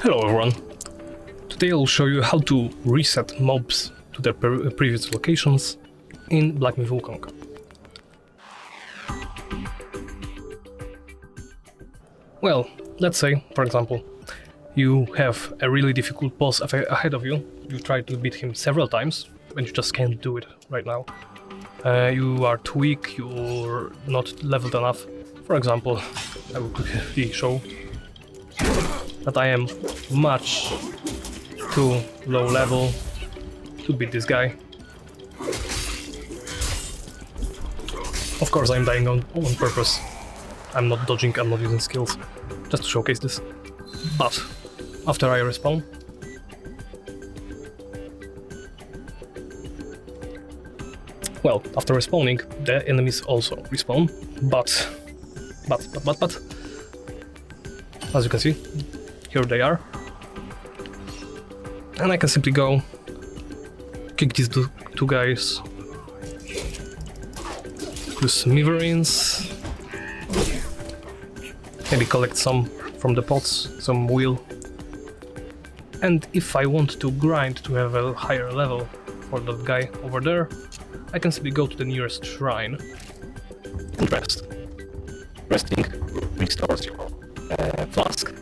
Hello everyone! Today I'll show you how to reset mobs to their previous locations in Black Myth Wukong. Well, let's say, for example, you have a really difficult boss ahead of you. You tried to beat him several times and you just can't do it right now. You are too weak, you're not leveled enough. For example, I will quickly show that I am much too low level to beat this guy. Of course I'm dying on purpose. I'm not dodging, I'm not using skills, just to showcase this. But after I respawn, well, after respawning, the enemies also respawn, but as you can see, here they are. And I can simply go kick these two guys, use smithereens, maybe collect some from the pots, some wheel. And if I want to grind to have a higher level for that guy over there, I can simply go to the nearest shrine and rest. Resting restores your flask,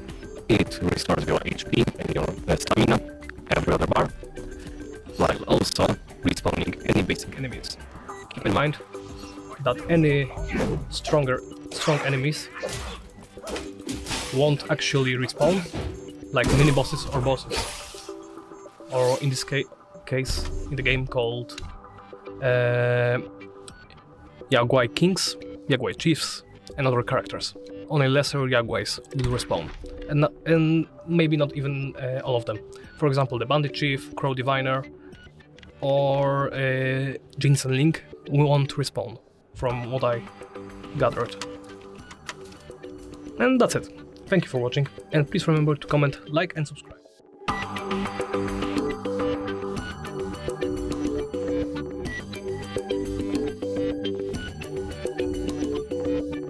it restores your HP and your stamina, every other bar, while also respawning any basic enemies. Keep in mind that any strong enemies won't actually respawn, like mini bosses or bosses, or in this case in the game called Yaguai Kings, Yaguai Chiefs, and other characters. Only lesser Yaguais will respawn, and maybe not even all of them. For example, the Bandit Chief, Crow Diviner, or Jinsen Link won't respawn, from what I gathered. And that's it. Thank you for watching, and please remember to comment, like and subscribe.